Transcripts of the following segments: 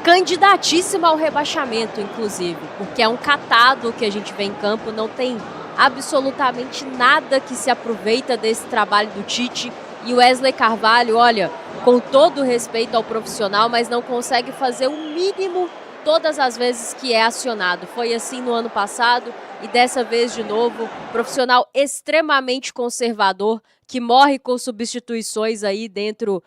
candidatíssima ao rebaixamento, inclusive, porque é um catado que a gente vê em campo, não tem absolutamente nada que se aproveita desse trabalho do Tite. E o Wesley Carvalho, olha, com todo o respeito ao profissional, mas não consegue fazer o mínimo todas as vezes que é acionado. Foi assim no ano passado e dessa vez de novo. Profissional extremamente conservador, que morre com substituições aí dentro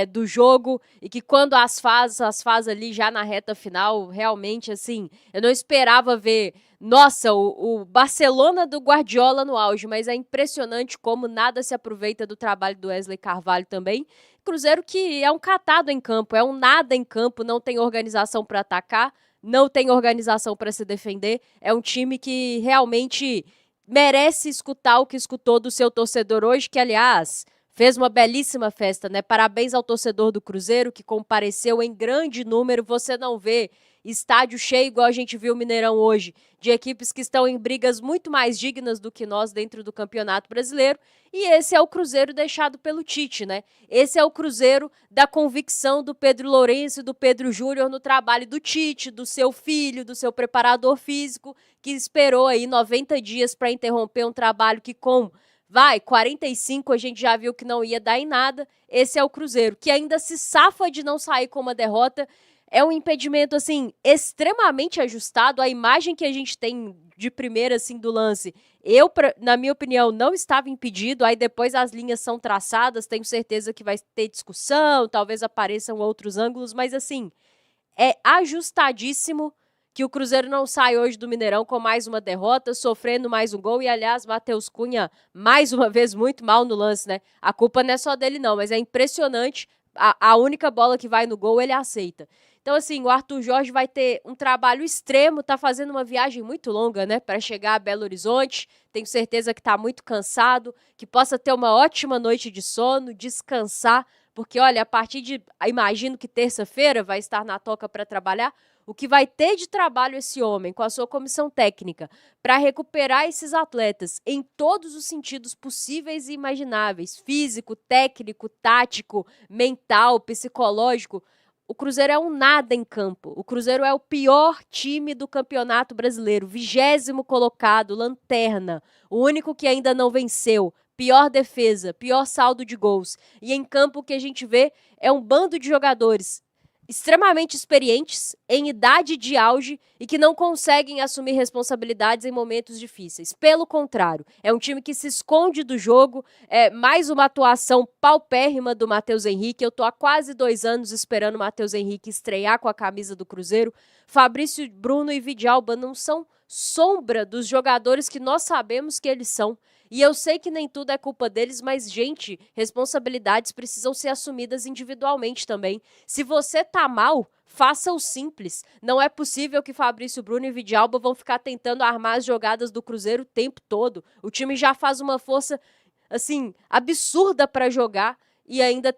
do jogo e que quando as faz ali já na reta final, realmente assim, eu não esperava ver, nossa, o Barcelona do Guardiola no auge, mas é impressionante como nada se aproveita do trabalho do Wesley Carvalho também. Cruzeiro que é um catado em campo, é um nada em campo, não tem organização para atacar, não tem organização para se defender, é um time que realmente merece escutar o que escutou do seu torcedor hoje, que, aliás, fez uma belíssima festa, né? Parabéns ao torcedor do Cruzeiro, que compareceu em grande número. Você não vê estádio cheio igual a gente viu o Mineirão hoje, de equipes que estão em brigas muito mais dignas do que nós dentro do Campeonato Brasileiro. E esse é o Cruzeiro deixado pelo Tite, né? Esse é o Cruzeiro da convicção do Pedro Lourenço e do Pedro Júnior no trabalho do Tite, do seu filho, do seu preparador físico, que esperou aí 90 dias para interromper um trabalho que com 45 a gente já viu que não ia dar em nada. Esse é o Cruzeiro, que ainda se safa de não sair com uma derrota. É um impedimento, assim, extremamente ajustado. A imagem que a gente tem de primeira, assim, do lance, na minha opinião, não estava impedido. Aí depois as linhas são traçadas, tenho certeza que vai ter discussão, talvez apareçam outros ângulos, mas, assim, é ajustadíssimo que o Cruzeiro não sai hoje do Mineirão com mais uma derrota, sofrendo mais um gol. E, aliás, Matheus Cunha, mais uma vez, muito mal no lance, né? A culpa não é só dele, não, mas é impressionante. A única bola que vai no gol, ele aceita. Então, assim, o Arthur Jorge vai ter um trabalho extremo, tá fazendo uma viagem muito longa, né, para chegar a Belo Horizonte. Tenho certeza que tá muito cansado, que possa ter uma ótima noite de sono, descansar, porque, olha, a partir de, imagino que terça-feira vai estar na toca para trabalhar. O que vai ter de trabalho esse homem com a sua comissão técnica para recuperar esses atletas em todos os sentidos possíveis e imagináveis, físico, técnico, tático, mental, psicológico. O Cruzeiro é um nada em campo. O Cruzeiro é o pior time do Campeonato Brasileiro, 20º colocado, lanterna, o único que ainda não venceu, pior defesa, pior saldo de gols. E em campo o que a gente vê é um bando de jogadores extremamente experientes, em idade de auge e que não conseguem assumir responsabilidades em momentos difíceis. Pelo contrário, é um time que se esconde do jogo, mais uma atuação paupérrima do Matheus Henrique. Eu tô há quase 2 anos esperando o Matheus Henrique estrear com a camisa do Cruzeiro. Fabrício Bruno e Vidalba não são sombra dos jogadores que nós sabemos que eles são. E eu sei que nem tudo é culpa deles, mas, gente, responsabilidades precisam ser assumidas individualmente também. Se você tá mal, faça o simples. Não é possível que Fabrício Bruno e Vidalba vão ficar tentando armar as jogadas do Cruzeiro o tempo todo. O time já faz uma força, assim, absurda para jogar e ainda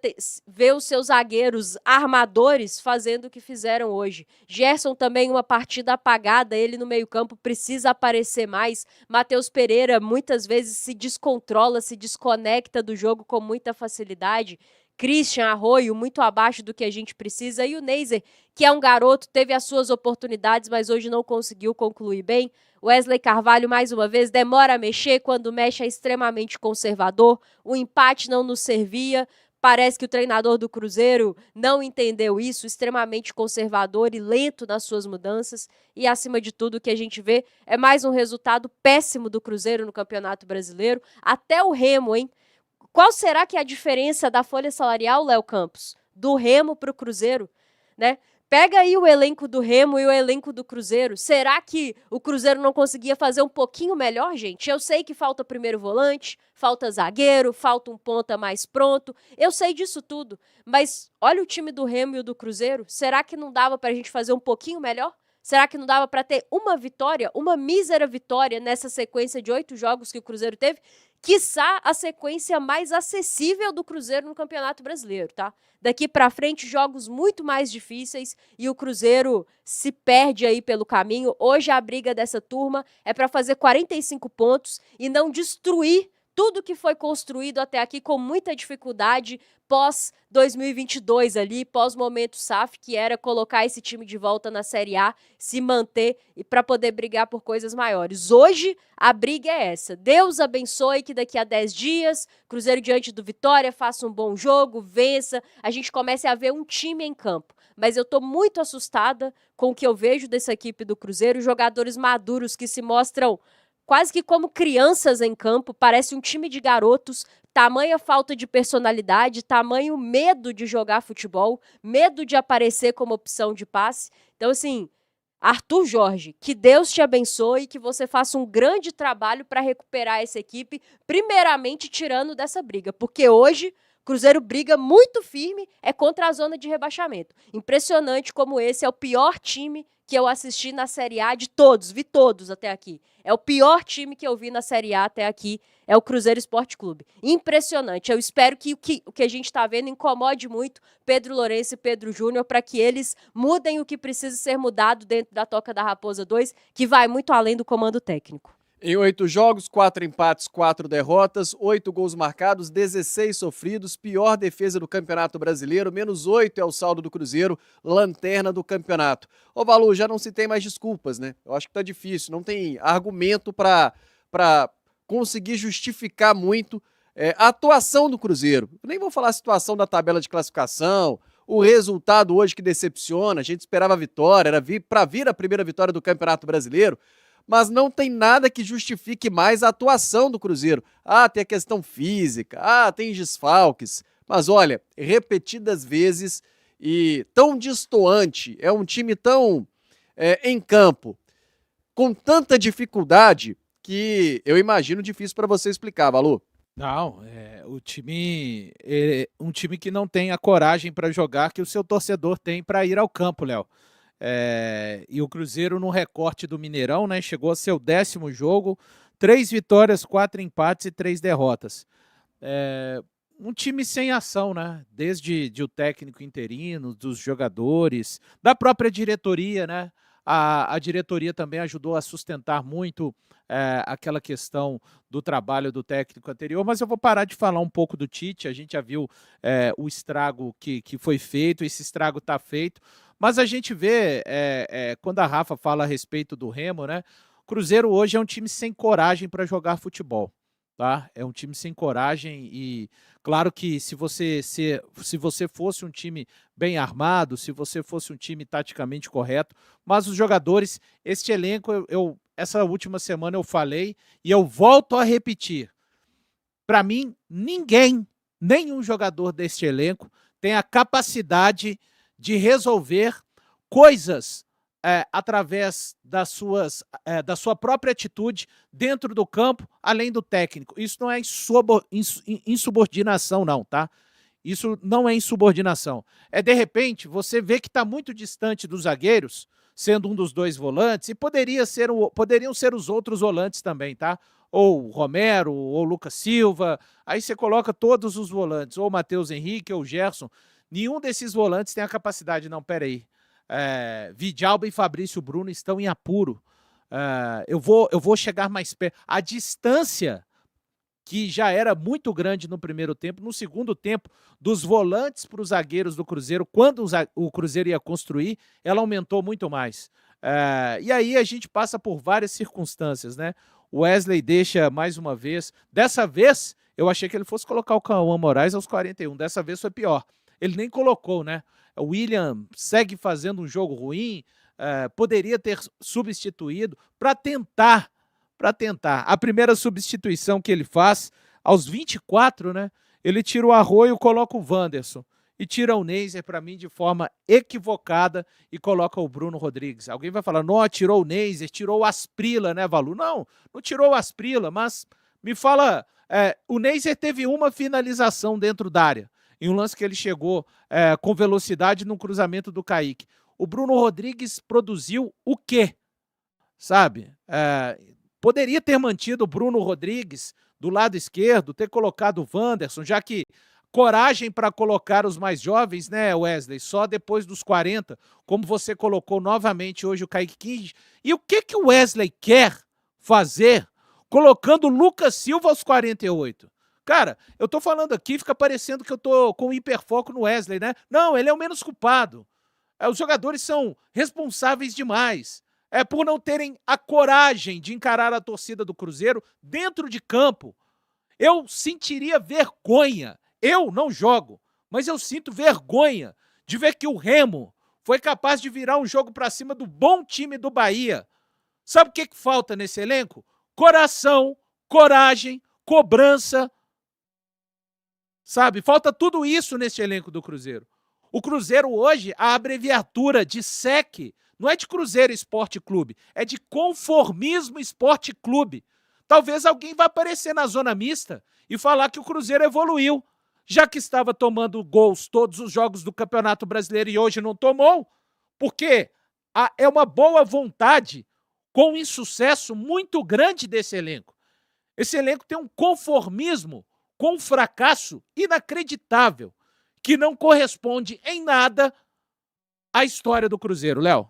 vê os seus zagueiros armadores fazendo o que fizeram hoje. Gerson também uma partida apagada, ele no meio-campo precisa aparecer mais. Matheus Pereira muitas vezes se descontrola, se desconecta do jogo com muita facilidade. Christian Arroio muito abaixo do que a gente precisa. E o Neiser, que é um garoto, teve as suas oportunidades, mas hoje não conseguiu concluir bem. Wesley Carvalho, mais uma vez, demora a mexer, quando mexe é extremamente conservador. O empate não nos servia. Parece que o treinador do Cruzeiro não entendeu isso, extremamente conservador e lento nas suas mudanças. E, acima de tudo, o que a gente vê é mais um resultado péssimo do Cruzeiro no Campeonato Brasileiro. Até o Remo, hein? Qual será que é a diferença da folha salarial, Léo Campos, do Remo para o Cruzeiro, né? Pega aí o elenco do Remo e o elenco do Cruzeiro. Será que o Cruzeiro não conseguia fazer um pouquinho melhor, gente? Eu sei que falta primeiro volante, falta zagueiro, falta um ponta mais pronto. Eu sei disso tudo. Mas olha o time do Remo e o do Cruzeiro. Será que não dava para a gente fazer um pouquinho melhor? Será que não dava para ter uma vitória, uma mísera vitória nessa sequência de 8 jogos que o Cruzeiro teve? Quiçá a sequência mais acessível do Cruzeiro no Campeonato Brasileiro, tá? Daqui para frente, jogos muito mais difíceis e o Cruzeiro se perde aí pelo caminho. Hoje a briga dessa turma é para fazer 45 pontos e não destruir tudo que foi construído até aqui com muita dificuldade pós 2022 ali, pós momento SAF, que era colocar esse time de volta na Série A, se manter e para poder brigar por coisas maiores. Hoje a briga é essa. Deus abençoe que daqui a 10 dias, Cruzeiro diante do Vitória faça um bom jogo, vença, a gente comece a ver um time em campo. Mas eu tô muito assustada com o que eu vejo dessa equipe do Cruzeiro, jogadores maduros que se mostram quase que como crianças em campo, parece um time de garotos, tamanha falta de personalidade, tamanho medo de jogar futebol, medo de aparecer como opção de passe. Então, assim, Arthur Jorge, que Deus te abençoe e que você faça um grande trabalho para recuperar essa equipe, primeiramente tirando dessa briga, porque hoje Cruzeiro briga muito firme, é contra a zona de rebaixamento. Impressionante como esse é o pior time que eu assisti na Série A de todos, vi todos até aqui. É o pior time que eu vi na Série A até aqui, é o Cruzeiro Esporte Clube. Impressionante. Eu espero que o que a gente está vendo incomode muito Pedro Lourenço e Pedro Júnior para que eles mudem o que precisa ser mudado dentro da Toca da Raposa 2, que vai muito além do comando técnico. Em 8 jogos, 4 empates, 4 derrotas, 8 gols marcados, 16 sofridos, pior defesa do Campeonato Brasileiro, menos 8 é o saldo do Cruzeiro, lanterna do campeonato. Ô Valu, já não se tem mais desculpas, né? Eu acho que tá difícil, não tem argumento para conseguir justificar muito a atuação do Cruzeiro. Eu nem vou falar a situação da tabela de classificação, o resultado hoje que decepciona, a gente esperava a vitória, era para vir a primeira vitória do Campeonato Brasileiro, mas não tem nada que justifique mais a atuação do Cruzeiro. Ah, tem a questão física, tem desfalques, mas olha, repetidas vezes e tão destoante, é um time tão em campo, com tanta dificuldade, que eu imagino difícil para você explicar, Valu. Não, o time é um time que não tem a coragem para jogar que o seu torcedor tem para ir ao campo, Léo. E o Cruzeiro no recorte do Mineirão, né, chegou a seu 10º jogo, 3 vitórias, 4 empates e 3 derrotas. Um time sem ação, né? Desde o técnico interino, dos jogadores, da própria diretoria, né? A diretoria também ajudou a sustentar muito aquela questão do trabalho do técnico anterior, mas eu vou parar de falar um pouco do Tite. A gente já viu o estrago que foi feito, esse estrago está feito, mas a gente vê, quando a Rafa fala a respeito do Remo, né? Cruzeiro hoje é um time sem coragem para jogar futebol. Tá? É um time sem coragem e claro que se você fosse um time bem armado, se você fosse um time taticamente correto, mas os jogadores, este elenco, essa última semana eu falei e eu volto a repetir, para mim nenhum jogador deste elenco tem a capacidade de resolver coisas através da sua própria atitude dentro do campo, além do técnico. Isso não é insubordinação, não, tá? Isso não é insubordinação. De repente, você vê que está muito distante dos zagueiros, sendo um dos 2 volantes, e poderiam ser os outros volantes também, tá? Ou Romero, ou Lucas Silva, aí você coloca todos os volantes, ou Matheus Henrique, ou Gerson. Nenhum desses volantes tem a capacidade, não, peraí. Vidalba e Fabrício Bruno estão em apuro. Eu vou chegar mais perto. A distância que já era muito grande no primeiro tempo, no segundo tempo, dos volantes para os zagueiros do Cruzeiro, quando o Cruzeiro ia construir, ela aumentou muito mais. E aí a gente passa por várias circunstâncias, né? O Wesley deixa mais uma vez. Dessa vez, eu achei que ele fosse colocar o Cauã Moraes aos 41. Dessa vez foi pior. Ele nem colocou, né? O William segue fazendo um jogo ruim, poderia ter substituído para tentar. A primeira substituição que ele faz, aos 24, né? Ele tira o Arroio, coloca o Wanderson e tira o Neiser, para mim, de forma equivocada e coloca o Bruno Rodrigues. Alguém vai falar, não, tirou o Neiser, tirou o Asprilla, né, Valu? Não tirou o Asprilla, mas me fala, o Neiser teve uma finalização dentro da área, em um lance que ele chegou com velocidade no cruzamento do Kaique. O Bruno Rodrigues produziu o quê? Sabe? Poderia ter mantido o Bruno Rodrigues do lado esquerdo, ter colocado o Wanderson, já que coragem para colocar os mais jovens, né, Wesley? Só depois dos 40, como você colocou novamente hoje o Kaique Kinge. E o que o Wesley quer fazer colocando o Lucas Silva aos 48. Cara, eu tô falando aqui, fica parecendo que eu tô com hiperfoco no Wesley, né? Não, ele é o menos culpado. Os jogadores são responsáveis demais. Por não terem a coragem de encarar a torcida do Cruzeiro dentro de campo. Eu sentiria vergonha. Eu não jogo, mas eu sinto vergonha de ver que o Remo foi capaz de virar um jogo para cima do bom time do Bahia. Sabe o que falta nesse elenco? Coração, coragem, cobrança. Sabe? Falta tudo isso nesse elenco do Cruzeiro. O Cruzeiro hoje, a abreviatura de SEC, não é de Cruzeiro Esporte Clube, é de Conformismo Esporte Clube. Talvez alguém vá aparecer na zona mista e falar que o Cruzeiro evoluiu, já que estava tomando gols todos os jogos do Campeonato Brasileiro e hoje não tomou, porque é uma boa vontade com um insucesso muito grande desse elenco. Esse elenco tem um conformismo com um fracasso inacreditável, que não corresponde em nada à história do Cruzeiro, Léo.